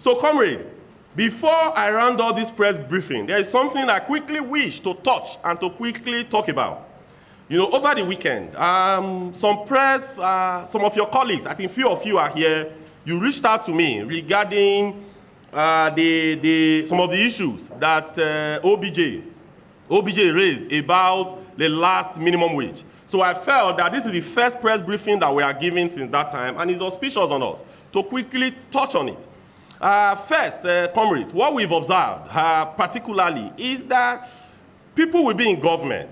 So, comrade, before I round up this press briefing, there is something I quickly wish to touch and to quickly talk about. You know, over the weekend, some of your colleagues, I think few of you are here, you reached out to me regarding some of the issues that OBJ raised about the last minimum wage. So I felt that this is the first press briefing that we are giving since that time, and it's auspicious on us to quickly touch on it. First, comrades, what we've observed particularly is that people will be in government.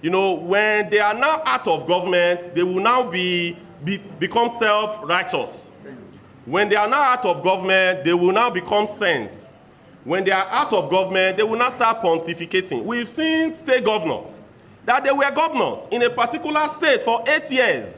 You know, when they are now out of government, they will now become self-righteous. When they are now out of government, they will now become saints. When they are out of government, they will now start pontificating. We've seen state governors, that they were governors in a particular state for 8 years.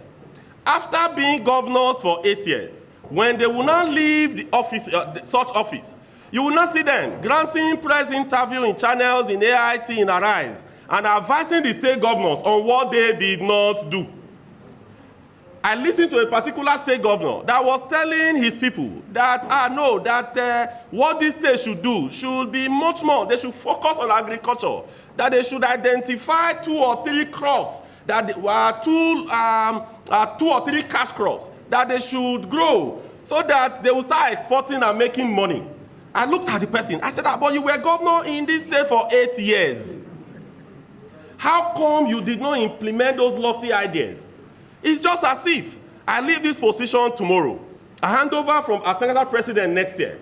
After being governors for 8 years, when they will now leave the office, such office, you will not see them granting press interview in channels, in AIT, in Arise, and advising the state governors on what they did not do. I listened to a particular state governor that was telling his people that, what this state should do should be much more. They should focus on agriculture, that they should identify 2 or 3 crops, that were 2 or 3 cash crops that they should grow so that they will start exporting and making money. I looked at the person. I said, but you were governor in this state for 8 years. How come you did not implement those lofty ideas? It's just as if I leave this position tomorrow. I hand over as Senate President next year.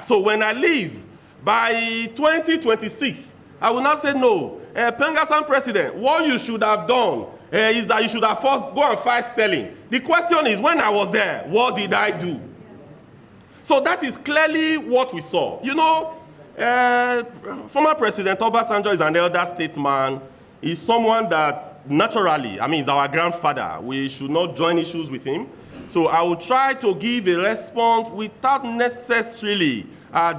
So when I leave, by 2026, I will not say no. Pengasan President, what you should have done is that you should have first go and fight Sterling. The question is, when I was there, what did I do? So that is clearly what we saw. You know, former President Obasanjo is an elder statesman. He's someone that naturally, he's our grandfather. We should not join issues with him. So I will try to give a response without necessarily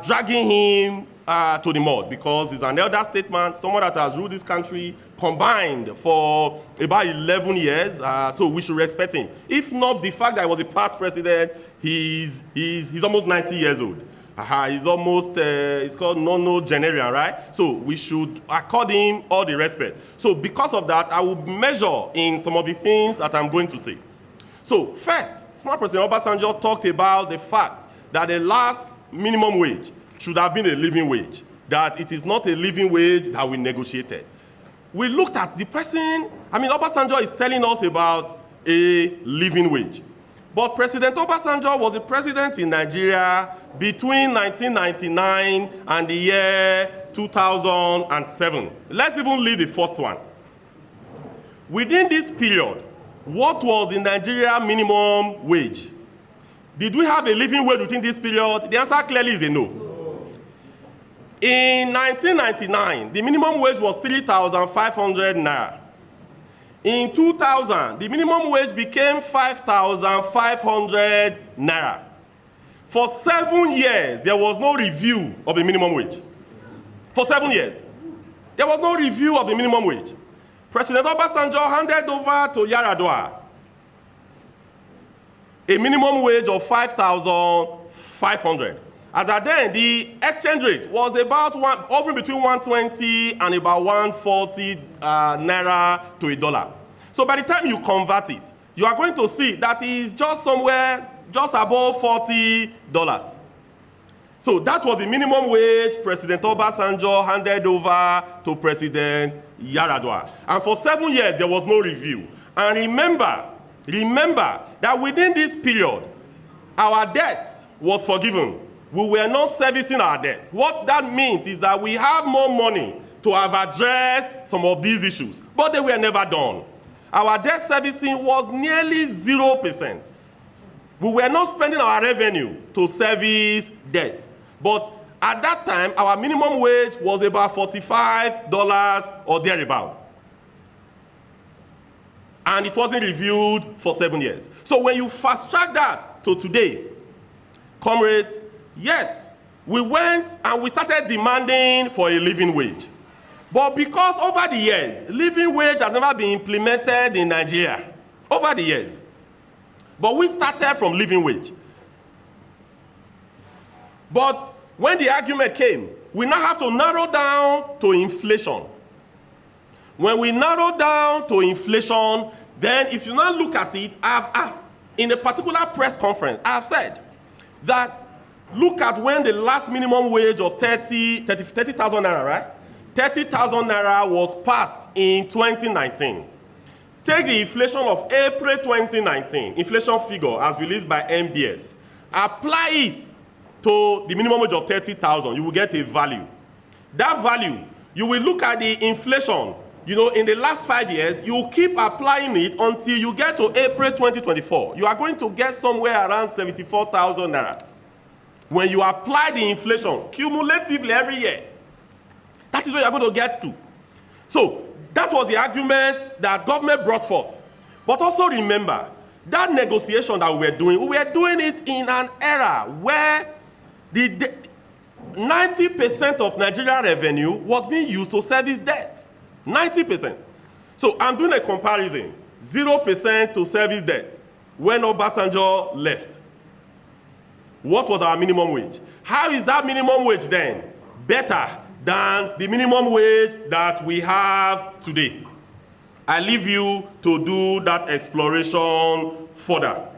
dragging him to the mud, because he's an elder statesman, someone that has ruled this country combined for about 11 years. So we should respect him. If not the fact that he was a past president, he's almost 90 years old. He's almost, it's called nonagenarian, right? So we should accord him all the respect. So because of that, I will measure in some of the things that I'm going to say. So first, former President Obasanjo talked about the fact that the last minimum wage should have been a living wage, that it is not a living wage that we negotiated. We looked at the person, Obasanjo is telling us about a living wage. But President Obasanjo was the president in Nigeria between 1999 and the year 2007. Let's even leave the first one. Within this period, what was the Nigeria minimum wage? Did we have a living wage within this period? The answer clearly is a no. In 1999, the minimum wage was 3,500 naira. In 2000, the minimum wage became 5,500 naira. For 7 years, there was no review of the minimum wage. For 7 years, there was no review of the minimum wage. President Obasanjo handed over to Yar'Adua a minimum wage of 5,500. As at then, the exchange rate was about hovering between 120 and about 140 naira to a dollar. So by the time you convert it, you are going to see that it is just somewhere just above $40. So that was the minimum wage President Obasanjo handed over to President Yar'Adua. And for 7 years, there was no review. And remember that within this period, our debt was forgiven. We were not servicing our debt. What that means is that we have more money to have addressed some of these issues, but they were never done. Our debt servicing was nearly 0%. We were not spending our revenue to service debt. But at that time, our minimum wage was about $45 or thereabout. And it wasn't reviewed for 7 years. So when you fast track that to today, comrades, yes, we went and we started demanding for a living wage. But because over the years, living wage has never been implemented in Nigeria, over the years. But we started from living wage. But when the argument came, we now have to narrow down to inflation. When we narrow down to inflation, then if you now look at it, in a particular press conference, I have said that look at when the last minimum wage of 30,000 naira, right? 30,000 naira was passed in 2019. Take the inflation of April 2019, inflation figure as released by MBS. Apply it to the minimum wage of 30,000, you will get a value. That value, you will look at the inflation, you know, in the last 5 years, you will keep applying it until you get to April 2024. You are going to get somewhere around 74,000 naira. When you apply the inflation cumulatively every year, that is what you are going to get to. So that was the argument that government brought forth. But also remember, that negotiation that we were doing it in an era where the 90% of Nigerian revenue was being used to service debt. 90%. So I'm doing a comparison. 0% to service debt when Obasanjo left. What was our minimum wage? How is that minimum wage then better than the minimum wage that we have today? I leave you to do that exploration further.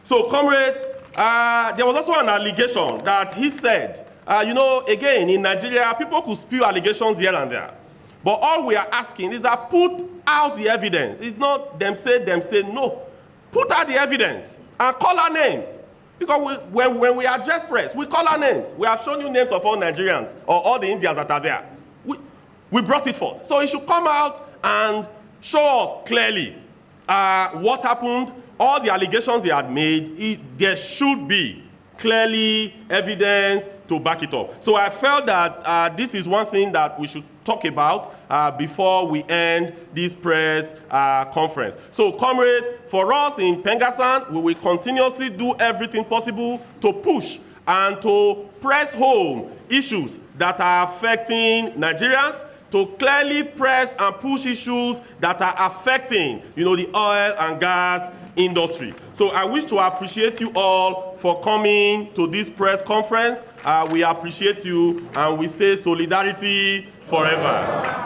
So, comrades, there was also an allegation that he said, you know, again, in Nigeria, people could spew allegations here and there. But all we are asking is that put out the evidence. It's not them say, no. Put out the evidence and call our names. Because when we address press, we call our names. We have shown you names of all Nigerians or all the Indians that are there. We brought it forth. So it should come out and show us clearly what happened, all the allegations he had made. There should be clearly evidence to back it up. So I felt that this is one thing that we should talk about before we end this press conference. So, comrades, for us in Pengassan, we will continuously do everything possible to push and to press home issues that are affecting Nigerians, to clearly press and push issues that are affecting, you know, the oil and gas industry. So I wish to appreciate you all for coming to this press conference. We appreciate you and we say solidarity forever.